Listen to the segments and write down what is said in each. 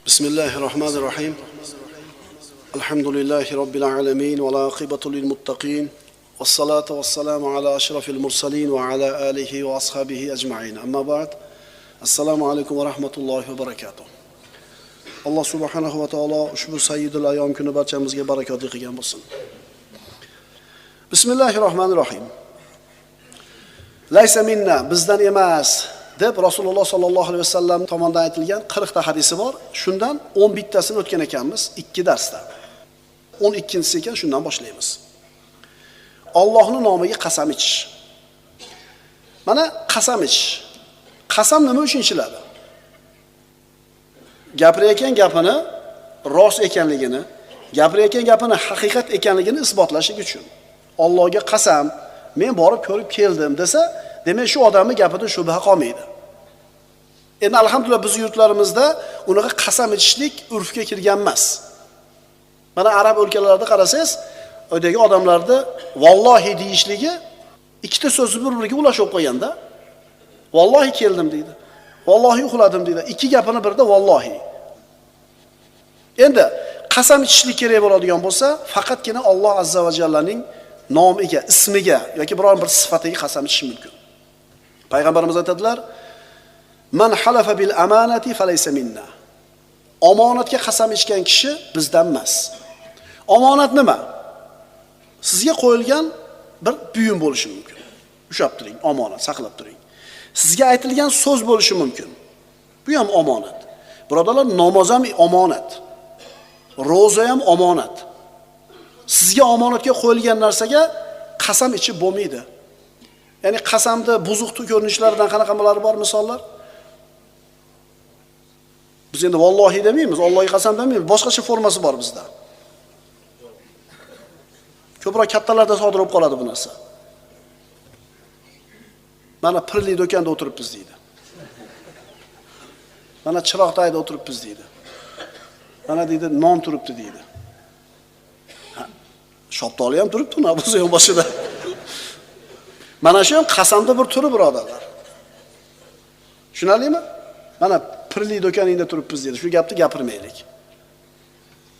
Bismillahirrahmanirrahim. Alhamdulillahi Rabbil alamin wa l'aqibatu lil muttaqin. Wassalatu wassalamu ala ashrafil mursalin wa ala alihi wa ashabihi ajma'in. Amma ba'd. Assalomu alaykum va rahmatullohi va barakatuh. Alloh subhanahu va taolo ushbu sayyidul ayyom kuni barchamizga barakotli qilgan bo'lsin. Bismillahirrahmanirrahim. Laysa minna, bizdan emas deb Rasululloh sallallohu alayhi vasallam tomonidan aytilgan 40 ta hadisi bor. Shundan 11 tasini o'tgan ekanmiz 2 darsda. 12-si ekan, shundan boshlaymiz. Allohning nomiga qasam ichish. Mana qasam ichish. Qasam nima uchun ichiladi? Gapirayotgan gapini rost ekanligini, gapirayotgan gapini haqiqat ekanligini isbotlash uchun. Allohga qasam, men borib ko'rib keldim desa, demak shu odamning gapida shubha qolmaydi. Endi alhamdulillah biz yurtlarimizda unaqa qasam ichishlik urfga kirgan emas. Mana arab o'lkalarida qarasangiz, oydagi odamlarda vallohi deyishligi ikkita so'zni bir-biriga ulashib qo'yganda, vallohi keldim deydi. Vallohi uxladim deydi. Ikki gapini birda vallohi. Endi qasam ichishlik kerak bo'ladigan bo'lsa, faqatgina Alloh azza va jallaning nomiga, ismiga yoki biror bir sifatiga qasam ichish mumkin. Payg'ambarimiz aytadilar: "Man halafa bil amanati falaysa minna." Omonatga qasam ichgan kishi bizdan emas. Omonat nima? Sizga qo'yilgan bir buyum bo'lishi mumkin. Ushlab turing, omonat saqlab turing. Sizga aytilgan so'z bo'lishi mumkin. Bu ham omonat. Birodarlar, namoz ham omonat. Roza ham omonat. Sizga omonatga qo'yilgan narsaga qasam ichib bo'lmaydi. Ya'ni qasamda buzuq ko'rinishlaridan qanaqalar bor misollar? Biz endi vallohi demaymiz, Allohga qasam demaymiz, boshqacha formasi bor bizda. Ko'proq kattalarda sodir bo'lib qoladi bu narsa. Mana pirli do'konda o'tiribmiz deydi. Mana chiroqdayda o'tiribmiz deydi. Mana deydi non turibdi deydi. Shoptoli ham turibdi, nabuz ham boshida. Mana shu ham qasamda bir turi birodarlar. Tushunarlimi? Mana pirli do'koningda turibmiz deydi. Shu gapni gapirmaylik.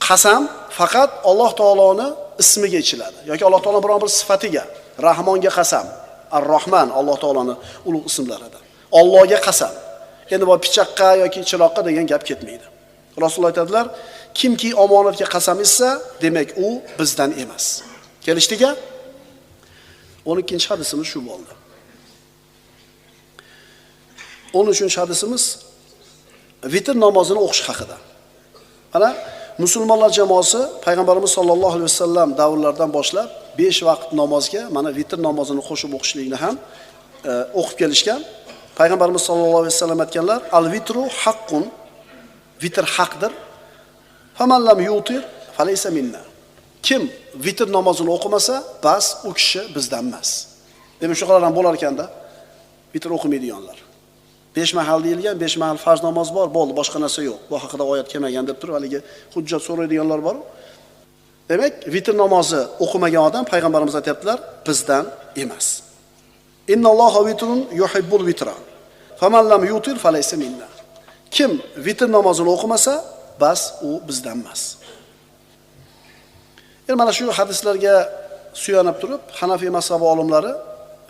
Qasam faqat Alloh taoloning ismiga ichiladi yoki Alloh taoloning biron bir sifatiga. Rahmonga qasam, Ar-Rahman Alloh taoloning ulug' ismlaridan. Allohga qasam. Endi bu pichoqqa yoki chiroqqa degan gap ketmaydi. Rasululloh aytadilar: "Kimki omonatga qasam ichsa, demak u bizdan emas." Kelishdiga? 12-hadisimiz shu bo'ldi. 13-hadisimiz vitr namozini o'qish haqida. Mana musulmonlar jamoasi payg'ambarimiz sollallohu alayhi vasallam davrlaridan boshlab 5 vaqt namozga mana vitr namozini qo'shib o'qishlikni ham o'qib kelishgan. Payg'ambarimiz sollallohu alayhi vasallam aytganlar: "Al-vitru haqqun." Vitr haqdir. "Faman lam yutir falaysa minna." Kim vitr namozini o'qimasa, bas u kishi bizdan emas. Demak, shu qadar ham bo'lar ekanda, vitr o'qimaydiganlar. 5 mahal deyilgan, 5 mahal farz namoz bor, bo'ldi, boshqa narsa yo'q. Bu haqida oyat kelmagan deb turib, haligi hujjat so'raydiganlar bor. Demak, vitr namozi o'qimagan odam payg'ambarimiz aytibdilar, bizdan emas. Innalloha vitrun yuhibbul vitra. Faman lam yutir falaysa minna. Kim vitr namozini o'qimasa, bas u bizdan emas. Endi mana shu hadislarga suyanib turib, Hanafiy mazhabi olimlari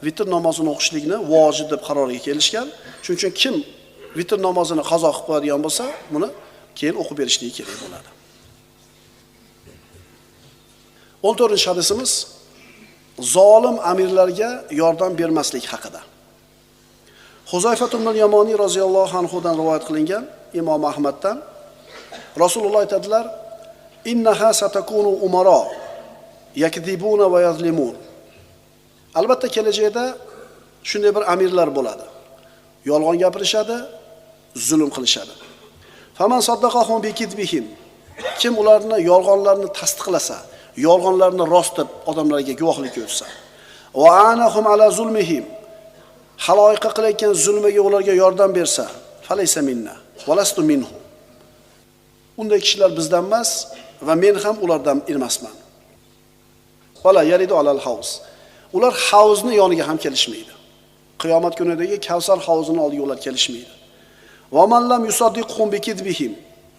vitr namozini o'qishlikni vojib deb qarorga kelishgan. Shuning uchun kim vitr namozini qazo qilib qo'yadigan bo'lsa, buni keyin o'qib berishligi kerak bo'ladi. 14-hadisimiz zolim amirlarga yordam bermaslik haqida. Huzayfa ibn Yamoni roziyallohu anhu dan rivoyat qilingan Imom Ahmaddan Rasululloh aytadilar: "Innaha satakunu umara yakdibuna va yazlimun." Albatta kelajakda shunday bir amirlar bo'ladi. Yolg'on gapirishadi, zulm qilishadi. Faman saddaqahum bi kidbihim. Kim ularni yolg'onlarini tasdiqlasa, yolg'onlarini rost deb odamlarga guvohlik ko'rsatsa, va anahum ala zulmihim. Haloyiqqa qilayotgan zulmiga ularga yordam bersa, falaysa minna, walastu minhu. Unday kishilar bizdan emas va men ham ulardan emasman. Wala yaridu alal haus. Ular havzni yoniga ham kelishmaydi. Qiyomat kunidagi Kavsar havzining oldiga ular kelishmaydi. Va man lam yusaddiqhum bi kidbihim.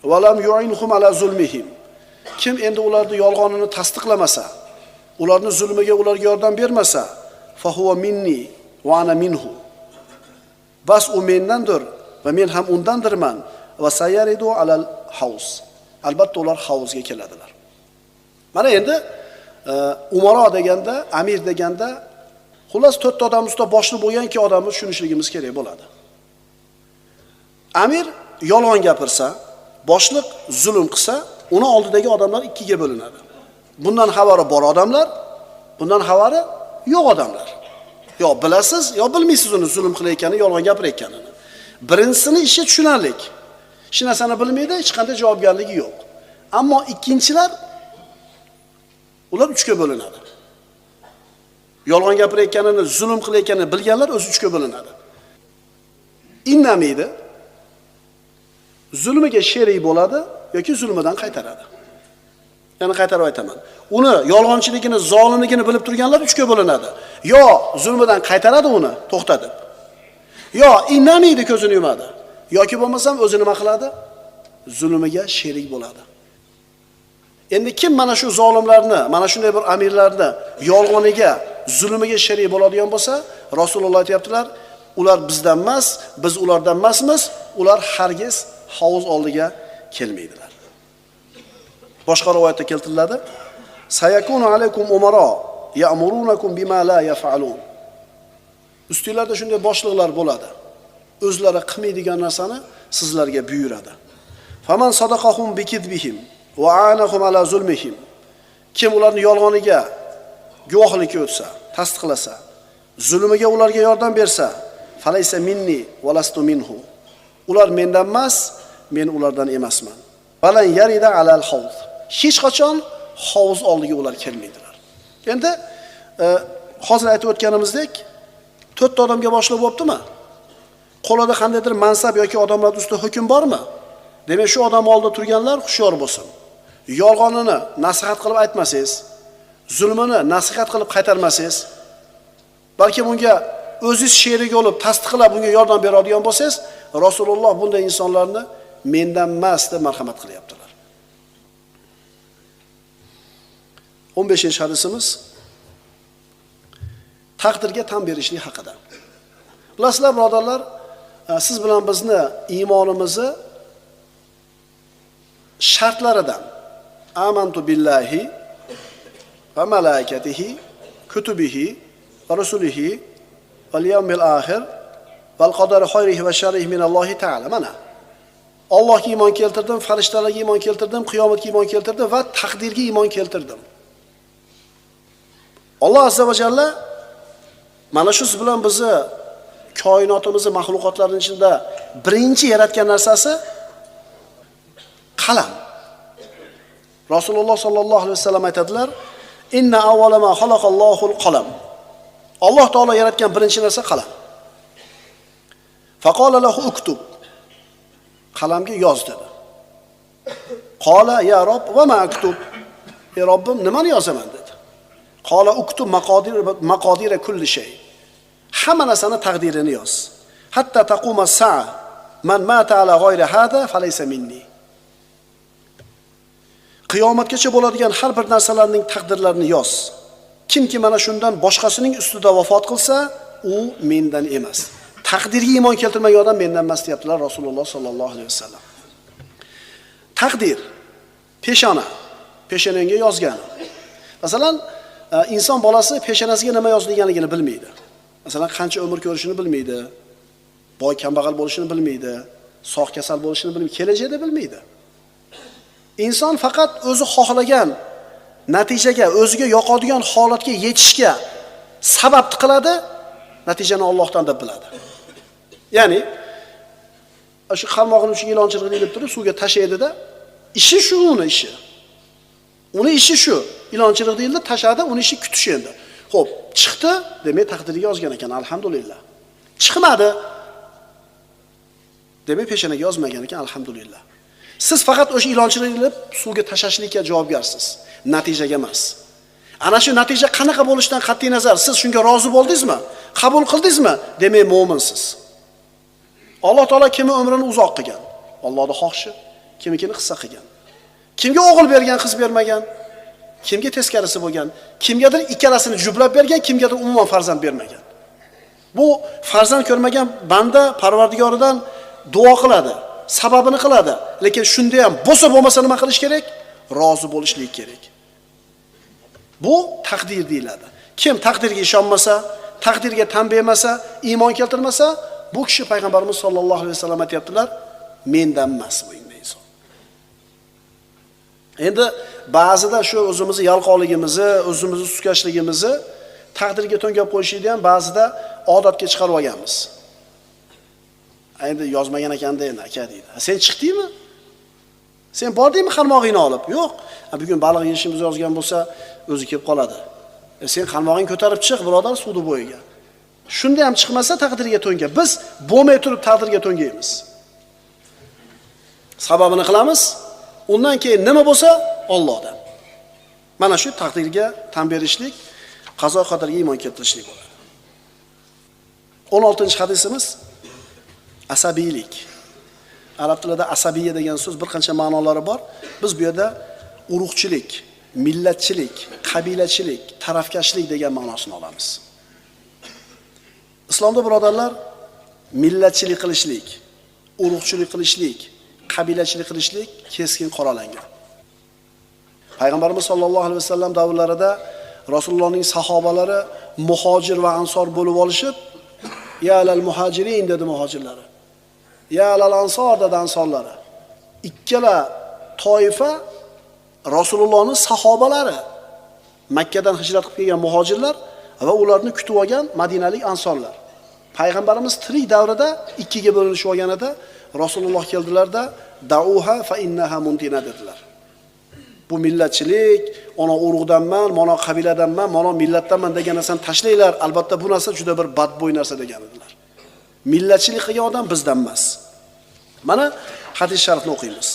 va lam yu'inhum ala zulmihim. Kim endi ularni yolg'onini tasdiqlamasa, ularni zulmiga ularga yordam bermasa, fa huwa minni va ana minhu. Bas u mendandir va men ham undandirman. Va sayaridu alal haus. Albatta ular havuzga keladilar. Mana endi umaro deganda, amir deganda, xullas 4 ta odam ustida boshli bo'lganki odamni tushunishligimiz kerak bo'ladi. Amir yolg'on gapirsa, boshliq zulm qilsa, uni oldidagi odamlar ikkiga bo'linadi. Bundan xabari bor odamlar, bundan xabari yo'q odamlar. Yo bilasiz, yo bilmaysiz uni zulm qilayotganini, yolg'on gapirayotganini. Birinchisini ishi tushunarli. Hech narsani bilmaydi, hech qanday javobgarligi yo'q. Ammo ikkinchilar ular 3 ga bo'linadi. Yolg'on gapirayotganini, zulm qilayotganini bilganlar o'zi 3 ga bo'linadi. Innamaydi. Zulmiga sherik bo'ladi yoki zulmidan qaytaradi. Ya'ni qaytarib aytaman. Uni yolg'onchiligini, zolimligini bilib turganlar 3 ga bo'linadi. Yo zulmidan qaytaradi uni, to'xtatib. Yo innamaydi, ko'zini yumadi. Yoki bo'lmasam o'zi nima qiladi? Zulmiga sherik bo'ladi. Endi kim mana shu zolimlarni, mana shunday bir amirlarni yolg'oniga, zulmiga sherik bo'ladigan bo'lsa, Rasululloh aytibdilar, ular bizdan emas, biz ulardan emasmiz, ular hargiz havuz oldiga kelmaydilar. Boshqa rivoyatda keltiriladi: "Sayakunu alaykum umara ya'murunakum bima la yaf'alun." Ustinglarda shunday boshliqlar bo'ladi. O'zlari qilmaydigan narsani sizlarga buyuradi. Faman sadaqahum bikidbihim va anahum ala zulmihim. Kim ularni yolg'oniga guvohlik o'tsa, tasdiqlasa, zulmiga ularga yordam bersa, falaysa minni va lastu minhu. Ular mendan emas, men ulardan emasman. Balan yarida alal havz. Hech qachon havuz oldiga ular kelmaydilar. Endi hozir aytib o'tganimizdek 4 ta odamga boshliq bo'ptimi? Qo'lida qandaydir mansab yoki odamlar ustida hukm bormi? Demak, shu odam oldida turganlar hushyor bo'lsin. Yolg'onini nasihat qilib aytmasangiz, zulmini nasihat qilib qaytarmasangiz, balki bunga o'zingiz sherik bo'lib tasdiqlab bunga yordam beradigan bo'lsangiz, Rasululloh bunday insonlarni mendan emas deb marhamat qilyaptilar. 15-hadisimiz taqdirga tan berishlik haqida. Bilasizlar, birodarlar, siz bilan bizni iymonimizni shartlaridan amantu billahi va malaikatihi kutubihi va rusulihi val yawmil axir val qadari xayrihi va sharrihi minallohi ta'ala. Mana Allohga iymon keltirdim, farishtalarga iymon keltirdim, qiyomatga iymon keltirdim va taqdirga iymon keltirdim. Alloh azza va jalla mana shu siz bilan bizni koinotimizni, mahluqotlarning ichida birinchi yaratgan narsasi qalam. Rasululloh sallallohu alayhi vasallam aytadilar: "Inna awwala ma xalaqallohul qalam." Alloh taolo yaratgan birinchi narsa qalam. Faqala lahu uktub. Qalamga yoz dedi. Qala ya Robb va ma aktub. Ey Robbim, nimani yozaman dedi. Qala uktub maqodir kulli shay. Hamma narsani taqdirini yoz. Hatta taquma sa'a. Man mata ala g'ayri hada falaysa minni. Qiyomatgacha bo'ladigan har bir narsalarning taqdirlarini yoz. Kimki mana shundan boshqasining ustida vafot qilsa, u mendan emas. Taqdirga iymon keltirmagan odam mendan emas deyaptilar Rasululloh sallallohu alayhi vasallam. Taqdir peshonanga yozgan. Masalan, inson bolasi peshonasiga nima yozilganligini bilmaydi. Masalan, qancha umr ko'rishini bilmaydi, boy kambag'al bo'lishini bilmaydi, sog' kasal bo'lishini bilmaydi, kelajakda bilmaydi. Inson faqat o'zi xohlagan natijaga, o'ziga yoqadigan holatga yetishga sabab qiladi, natijani Allohdan deb biladi. Ya'ni shu qarmog'ini uchiga ilonchilik deb turib suvga tashlaydi-da, ishi shu, uni ishi. Uni ishi shu. Ilonchilik deyildi, tashadi, uni ishi kutish endi. Xo'p, chiqdi, demak taqdiriga yozgan ekan, alhamdulillah. Chiqmadi, demak peshonaga yozmagan ekan, alhamdulillah. Siz faqat o'sha ilonchilik deb suvga tashashlikka javobgarsiz, natijaga emas. Ana shu natija qanaqa bo'lishidan qat'iy nazar siz shunga rozi bo'ldingizmi? Qabul qildingizmi? Demak, mu'minsiz. Alloh taolo kimning umrini uzoq qilgan? Allohning xohishi. kimikini hissa qilgan. Kimga o'g'il bergan, qiz bermagan, kimga teskarisi bo'lgan, kimgadir ikkalasini juplab bergan, kimgadir umuman farzand bermagan. Bu farzand ko'rmagan banda Parvardigoridan duo qiladi, sababini qiladi. Lekin shunda ham bo'lsa nima qilish kerak? Rozi bo'lishlik kerak. Bu taqdir deyiladi. Kim taqdirga ishonmasa, taqdirga tan bermasa, iymon keltirmasa, bu kishi payg'ambarimiz sollallohu alayhi vasallam aytibdilar, mendan emas bu inson. Endi ba'zida shu o'zimizni yalqonligimizni, o'zimizni suskashligimizni taqdirga to'ngab qo'yishni ham ba'zida odatga chiqarib olganmiz. Endi yozmagan ekanda endi aka deydi. Sen chiqdingmi? Sen bordingmi qarmog'ingni olib? Yo'q. Bugun baliq yeyishimiz yozgan bo'lsa, o'zi kelib qoladi. Sen qarmog'ingni ko'tarib chiq, birodar, suvni bo'yiga. Shunda ham chiqmasa taqdirga to'nga. Biz bo'lmay turib taqdirga to'ngaymiz. Sababini qilamiz. Undan keyin nima bo'lsa Allohdan. Mana shu taqdirga tan berishlik, qazo qadarga iymon keltirishlik bo'ladi. 16-hadisimiz asabiylik. Arab tilida asabiya degan so'z bir qancha ma'nolari bor. Biz bu yerda urug'chilik, millatchilik, qabilachilik, tarafkashlik degan ma'nosini olamiz. Islomda birodarlar, millatchilik qilishlik, urug'chilik qilishlik, qabilachilik qilishlik keskin qoralangan. Payg'ambarimiz sollallohu alayhi vasallam davrlarida Rasulullohning sahobalari muhojir va ansor bo'lib olishib, ya alal muhajirin dedi muhojirlari. Ya alal ansor dedi ansorlari. Ikkala toifa Rasulullohning sahobalari, Makkadan hijrat qilib kelgan muhojirlar va ularni kutib olgan madinalik ansorlar. Payg'ambarimiz tirik davrida ikkiga bo'linishib olganida Rasululloh keldilarda dauha fa innaha muntina dedilar. Bu millatchilik, ona urug'danman, mana qabiladanman, mana millatdanman degan narsani tashlanglar. Albatta bu narsa juda bir badbo'y narsa degan edilar. Millatchilik qilgan odam bizdan emas. Mana hadis sharifni o'qiymiz.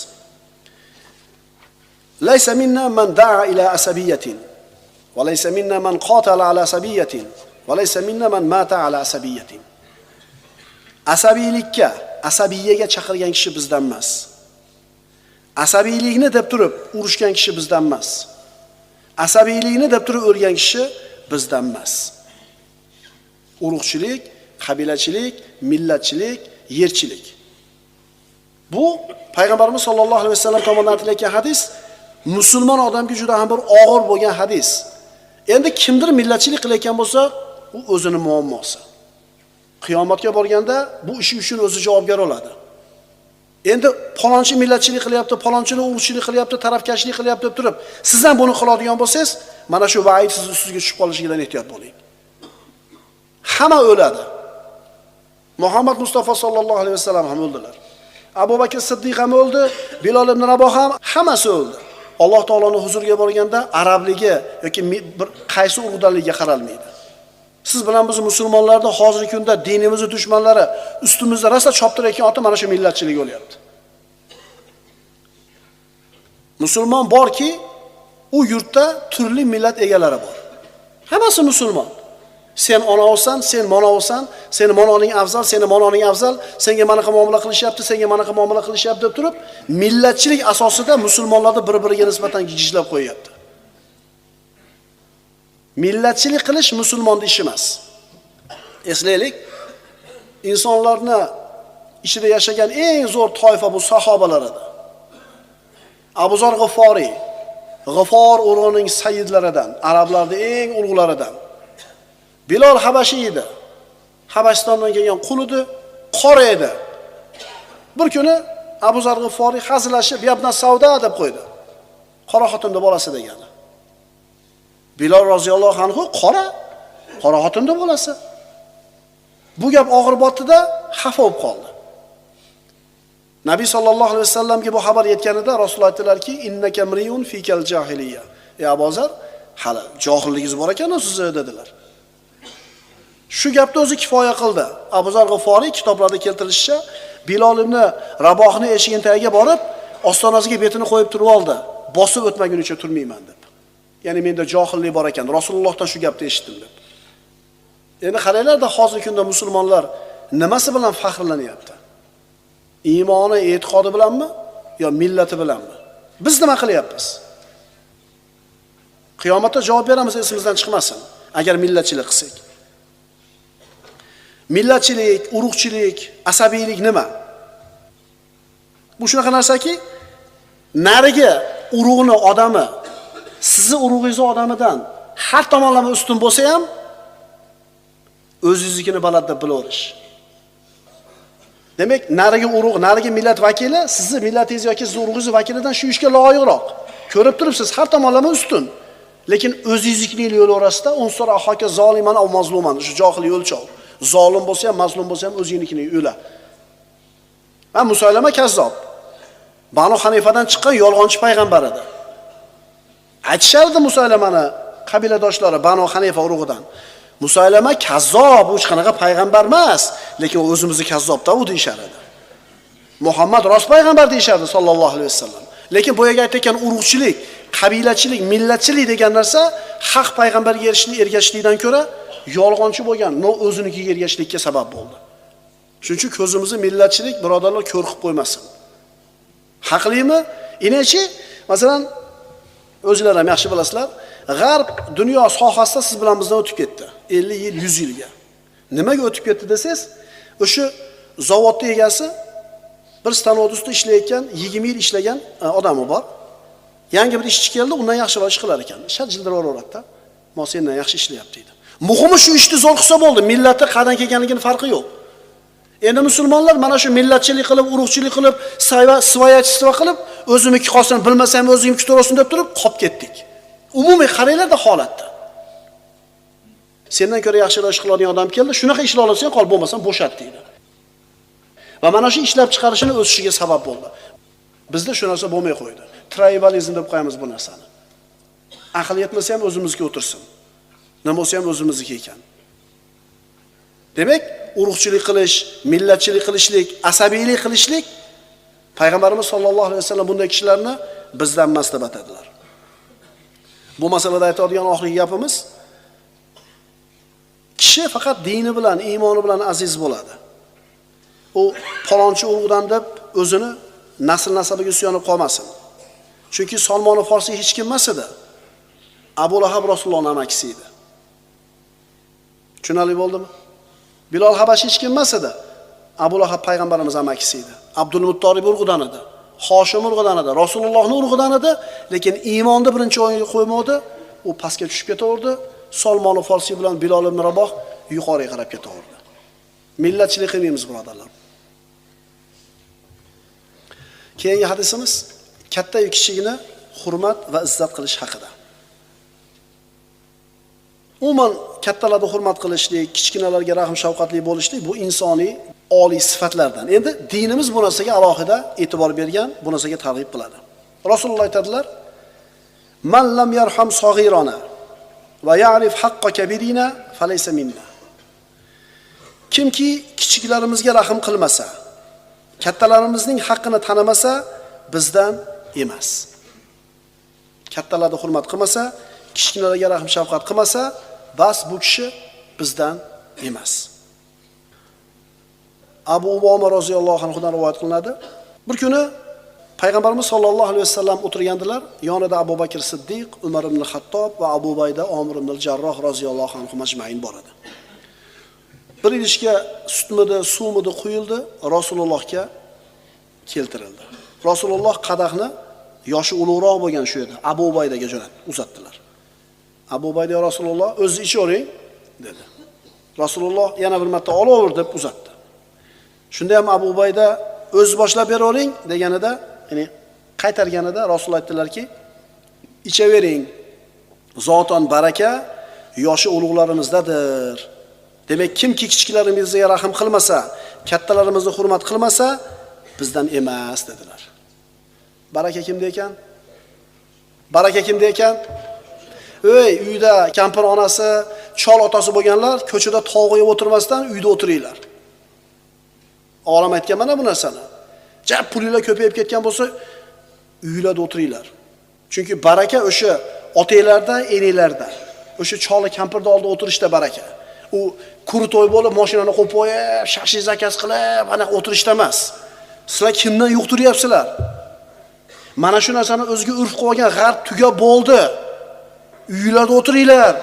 Laysa minna man da'a ila asabiyatin va laysa minna man qatala ala asabiyatin va laysa minna man mata ala asabiyatin. Asabiylikka, asabiyaga chaqirgan kishi bizdan emas. Asabiylikni deb turib urushgan kishi bizdan emas. Asabiylikni deb turib o'lgan kishi bizdan emas. Urug'chilik, qabilachilik, millatchilik, yerchilik. Bu payg'ambarimiz sollallohu alayhi vasallam tomonidan aytilgan hadis musulmon odamga juda ham bir og'ir bo'lgan hadis. Endi kimdir millatchilik qilayotgan bo'lsa, u o'zini muammosi. Qiyomatga borganda bu ishi uchun o'zi javobgar bo'ladi. Endi palonchi millatchilik qilyapti, palonchini urug'chilik qilyapti, tarafkashlik qilyapti deb turib, siz ham buni qiladigan bo'lsangiz, mana shu va'id siz ustingizga tushib qolishidan ehtiyot bo'ling. Hamma o'ladi. Muhammad Mustafa sollallohu alayhi vasallam ham o'ldilar. Abu Bakr Siddiq ham o'ldi, Bilal ibn Raboh ham, hammasi o'ldi. Alloh taoloning huzuriga borganda arabligi yoki bir qaysi urug'danligiga qaralmaydi. Siz bilan biz musulmonlarda hozirgi kunda dinimizning dushmanlari ustimizda rosa choptirayotgan oti mana shu millatchilik bo'lyapti. Musulmon borki, u yurtda turli millat egalari bor. Hammasi musulmon. Sen ona olsan, sen mana olsan, seni mononing afzal, seni mononing afzal, senga mana muomala qilishyapti, senga mana muomala qilishyapti deb turib, millatchilik asosida musulmonlarni bir-biriga nisbatan gijishlab qo'yapti. Millatchilik qilish musulmonning ishi emas. Eslaylik, insonlarni ichida yashagan eng zo'r toifa bu sahobalar edi. Abu Zar G'iforiy, G'ifor o'rnining sayyidlaridan, arablarning eng ulug'laridan. Bilal Habashi edi. Habashistondan kelgan qul edi, qora edi. Bir kuni Abu Zar G'iforiy hazillashib, "Yabna Savda" deb qo'ydi. Qora xotinning bolasi degani. Bilal roziyallohu anhu qora xotinning bolasi. Bu gap og'ir botdi-da, xafa bo'lib qoldi. Nabiy sallallohu alayhi vasallamga bu xabar yetganida Rasululloh aytdilarki, "Innaka mriyun fikal jahiliya." Ey Abu Zar, hali johilligingiz bor ekan sizni dedilar. Shu gapni o'zi kifoya qildi. Abu Zar G'iforiy kitoblarda keltirilishicha, Bilal ibn Rabohning eshigining tagiga borib, ostonasiga betini qo'yib turib oldi. Bosib o'tmagunicha turmayman deb. Ya'ni menda johillik bor ekan, Rasulullohdan shu gapni eshitdim deb. Endi qaranglar-da, hozirgi kunda musulmonlar nimasi bilan faxrlanyapti? Iymoni, e'tiqodi bilanmi yo millati bilanmi? Biz nima qilyapmiz? Qiyomatda javob beramiz, esimizdan chiqmasin. Agar millatchilik qilsak. Millatchilik, urug'chilik, asabiylik nima? Bu shunaqa narsaki, nariga urug'ni odami sizni urug'ingizni odamidan har tomonlama ustun bo'lsa ham o'zingiznikini baland deb bilaverish. Demak, nariga urug', nariga millat vakili sizni millatingiz yoki sizni urug'ingiz vakilidan shu ishga loyiqroq. Ko'rib turibsiz, har tomonlama ustun. Lekin o'zingizning yo'l orasida unsur ahoka zoliman va mazluman, shu johiliy o'lchov. Zolim bo'lsa ham, mazlum bo'lsa ham o'zingizning yo'li. Va Musaylama kazzob. Banu Hanifadan chiqqan yolg'onchi payg'ambar edi. Aytishardi Musaylamani qabiladoshlari Banu Hanifa urug'idan. Musaylama kazzob, u hech qanaqa payg'ambar emas, lekin o'zimizni kazzobda u deyshar edi. Muhammad rost payg'ambar deyishardi sallallohu alayhi vasallam. Lekin bu yerga aytgan urug'chilik, qabilachilik, millatchilik degan narsa haq payg'ambarga ergashishlikdan ko'ra yolg'onchi bo'lgan, o'zinikiga ergashishlikka sabab bo'ldi. Shuning uchun ko'zimizni millatchilik birodarlar ko'r qilib qo'ymasin. Haqlimi? Inachi, masalan, o'zingizlar ham yaxshi bilasizlar, G'arb dunyo sohasida siz bilan bizdan o'tib ketdi. 50 yil, 100 yilga. Nimaga o'tib ketdi desangiz, o'sha zavodning egasi bir stanovda ustida ishlayotgan, 20 yil ishlagan odami bor. Yangi bir ishchi keldi, undan yaxshiroq ish qilar ekan. Shart jildiraveraveradi-da. "Men sendan yaxshi ishlayapti" deydi. Muhimi shu ishni zo'r qilsa bo'ldi, millati qayerdan kelganligining farqi yo'q. Endi musulmonlar mana shu millatchilik qilib, urug'chilik qilib, svoyachchilik qilib, o'zimniki qolsin, bilmasam o'zimniki to'rasin deb turib qolib ketdik. Umumiy qaranglarda holatda. Sendan ko'ra yaxshiroq ish qiladigan odam keldi, shunaqa ishlar olasan, qol bo'lmasam bo'shat deydi. Va mana shu ishlab chiqarishini o'sishiga sabab bo'ldi. Bizda shu narsa bo'lmay qo'ydi. Tribalizm deb qo'yamiz bu narsani. Aql yetmasa ham o'zimizga o'tirsin. Nima bo'lsa ham o'zimizniki ekan. Demak, urug'chilik qilish, millatchilik qilishlik, asabiylik qilishlik payg'ambarimiz sollallohu alayhi vasallam bunday kishilarni bizdan emas deb atadilar. Bu masalada aytadigan oxirgi gapimiz, kishi faqat dini bilan, iymoni bilan aziz bo'ladi. U palonchi urug'dan deb o'zini nasl nasabiga suyanib qolmasin. Chunki Salmon Farsiy hech kim emas edi. Abu Lahab Rasulullohning amakisi edi. Tushunarli bo'ldimi? Bilal Habashi hech kim emas edi. Abu Lahab payg'ambarimiz amakisi edi. Abdul Muttolib urug'idan edi. Hoshim urug'idan edi. Rasulullohning urug'idan edi, lekin iymonni birinchi o'ringa qo'ymadi. U pastga tushib ketaverdi. Salmon Farsiy bilan Bilal ibn Raboh yuqoriga qarab ketaverdi. Millatchilik qilmaymiz, birodarlar. Keyingi hadisimiz katta kichigini hurmat va izzat qilish haqida. Umuman kattalarga hurmat qilishlik, kichkinalarga rahm shafqatli bo'lishlik bu insoniy oliy sifatlardan. Endi dinimiz bu narsaga alohida e'tibor bergan, bu narsaga targ'ib qiladi. Rasululloh aytadilar: "Man lam yarham saghirana va ya'rif haqqa kabirina falaysa minna." Kimki kichiklarimizga rahm qilmasa, kattalarimizning haqqini tanimasa, bizdan emas. Kattalarga hurmat qilmasa, kichkinalarga rahm shafqat qilmasa, bas bu kishi bizdan emas. Abu Umoma roziyallohu anhudan rivoyat qilinadi. Bir kuni payg'ambarimiz sollallohu alayhi vasallam o'tirgandilar. Yonida Abu Bakr Siddiq, Umar ibn Xattob va Abu Bayda Omir ibn al-Jarroh roziyallohu anhu majma'in bor edi. Bir idishga sutmidi, suvmidi quyildi, Rasulullohga keltirildi. Rasululloh qadahni yoshi ulug'roq bo'lgan shu edi, Abu Baydaga uzatdilar. Abu Bayda: "Rasululloh, o'zingiz iching" dedi. Rasululloh yana bir marta olaver deb uzatdi. Shunda ham Abu Bayda o'z boshlab beravering deganida, ya'ni qaytarganida Rasululloh aytdilarki, "Ichavering. Zotan baraka yoshi ulug'larimizdadir." Demak, kimki kichiklarimizga rahm qilmasa, kattalarimizni hurmat qilmasa, bizdan emas dedilar. Baraka kimda ekan? Baraka kimda ekan? Uyda kampir onasi, chol otasi bo'lganlar ko'chada tog'i yeb o'tirmasdan uyda o'tiringlar. Olam aytgan mana bu narsani. Jab pulinglar ko'payib ketgan bo'lsa, uylarda o'tiringlar. Chunki baraka o'sha otanglarda, enanglarda, o'sha choli kampirda oldida o'tirishda baraka. U kurto'y bo'lib, mashinani qo'yib qo'yib, shaxsiy zakaz qilib, ana o'tirishda emas. Sizlar kimdan yuqtiryapsizlar? Mana shu narsani o'ziga urf qilib olgan g'arb tugab bo'ldi. Uylarda o'tiringlar.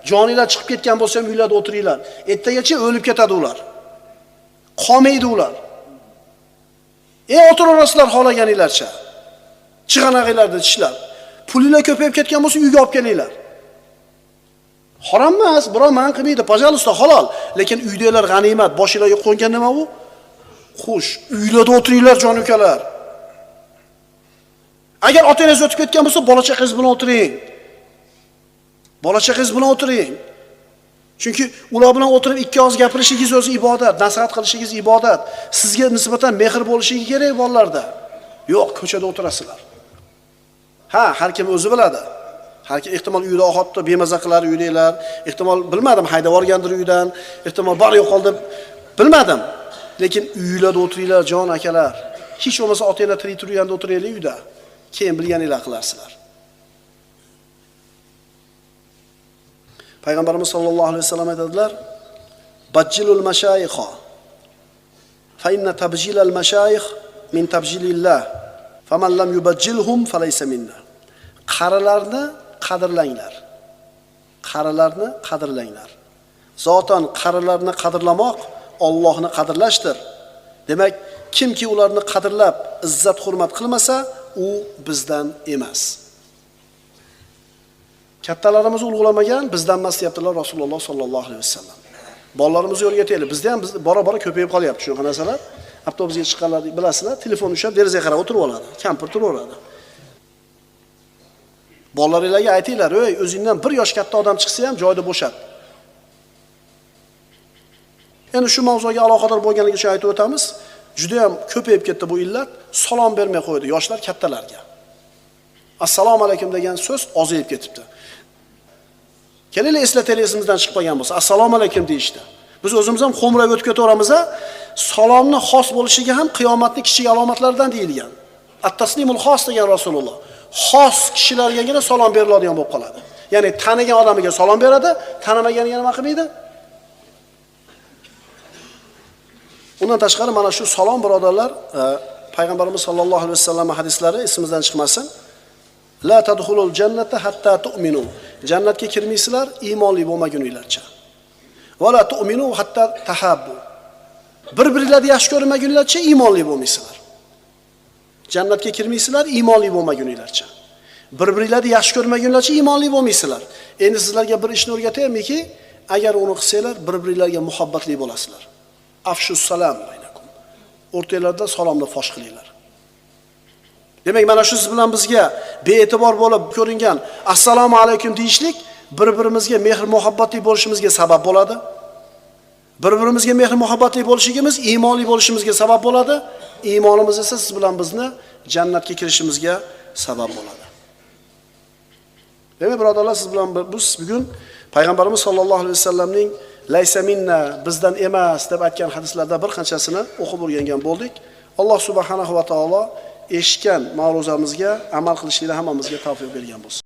Joninglar chiqib ketgan bo'lsa ham uylarda o'tiringlar. Ertagacha o'lib ketadi ular. Qolmaydi ular. O'tiraverasizlar xohlaganinglarcha. Chig'anag'inglarda tishlab. Pulinglar ko'payib ketgan bo'lsa uyga olib kelinglar. Harom emas, birov man qilmaydi, pajalosta halol. Lekin uydagilar g'animat, boshingizga qo'ygan nima u? Xush, uylarda o'tiringlar jon ukalar. Agar otangiz o'tib ketgan bo'lsa, bola chaqangiz bilan o'tiring. Bola chaqangiz bilan o'tiring. Chunki ular bilan o'tirib ikki og'iz gapirishingiz o'zi ibodat, nasihat qilishingiz ibodat. Sizga nisbatan mehr bo'lishiga kerak bolalarda. Yo'q, ko'chada o'tirasizlar. Har kim o'zi biladi. Har kim ehtimol uyda oxotda bemaza qilar uydanglar, ehtimol bilmadim haydab yuborgandir uydan, ehtimol bor yo'qol deb bilmadim. Lekin uylarda o'tiringlar jon akalar. Hech bo'lmasa otanglar tirik turganda o'tiraylik uyda. Keyin bilganinglar qilarsizlar. Payg'ambarimiz sollallohu alayhi vasallam aytadilar: "Bajjilul mashayikha fa inna tabjilal mashayikh min tabjilillah. Faman lam yubajjilhum falaysa minna." Qarilarni qadrlanglar. Qarilarni qadrlanglar. Zotan qarilarni qadrlamoq Allohni qadrlashdir. Demak, kimki ularni qadrlab, izzat hurmat qilmasa, u bizdan emas. Kattalarimiz ulug'lamagan, bizdan emas deyaptilar Rasululloh sollallohu alayhi vasallam. Bolalarimizni yo'lga tayyorlaylik. Bizda ham bora-bora ko'payib qolyapti shunaqa narsalar. Avtobusga chiqqanlar bilasizlar, telefon ushlab derazaga qarab o'tirib oladi. Kampir turaveradi. Bolalaringlarga aytinglar, "Ey, o'zingdan 1 yosh katta odam chiqsa ham joyda bo'shat." Endi shu mavzuga aloqador bo'lganligi uchun aytib o'tamiz. Juda ham ko'payib ketdi bu illat, salom bermay qo'ydi yoshlar kattalarga. Assalomu alaykum degan so'z ozayib ketibdi. Kelinglar eslataylik esimizdan chiqib qolgan bo'lsa, assalomu alaykum deyishdi. Biz o'zimiz ham xo'mrayib o'tib ketaveramiz, salomni xos bo'lishiga ham qiyomatning kichik alomatlaridan deyilgan. At-taslimul xos degan Rasululloh. Xos kishilargagina salom beriladigan bo'lib qoladi. Ya'ni tanigan odamiga salom beradi, tanimaganiga nima qilmaydi? Undan tashqari mana shu salom birodarlar, payg'ambarimiz sollallohu alayhi vasallam hadislari esimizdan chiqmasin. La tadkhulul jannata hatta tu'minu. Jannatga kirmaysizlar iymonli bo'lmaguninglarcha. Va la tu'minu hatta tahabbu. Bir-biringlarni yaxshi ko'rmaguninglarcha iymonli bo'lmaysizlar. Jannatga kirmaysizlar iymonli bo'lmaguninglarcha. Bir-biringlarni yaxshi ko'rmaguninglarcha iymonli bo'lmaysizlar. Endi sizlarga bir ishni o'rgataymi-ki, agar uni qilsanglar, bir-biringlarga muhabbatli bo'lasizlar. Afshus salam baynakum. O'rtanglarda salomni fosh qilinglar. Demak, mana shu siz bilan bizga bee'tibor bo'lib ko'ringan assalomu alaykum deyishlik bir-birimizga mehr muhabbatli bo'lishimizga sabab bo'ladi. Bir-birimizga mehr muhabbatli bo'lishimiz iymonli bo'lishimizga sabab bo'ladi. Iymonimiz esa siz bilan bizni jannatga kirishimizga sabab bo'ladi. Demak, birodarlar, siz bilan biz bugun payg'ambarimiz sollallohu alayhi vasallamning laysa minna, bizdan emas deb aytgan hadislardan bir qanchasini o'qib o'rgangan bo'ldik. Alloh subhanahu va taolo eshitgan ma'ruzamizga amal qilishlikni hammamizga tavfiq bergan bo'lsin.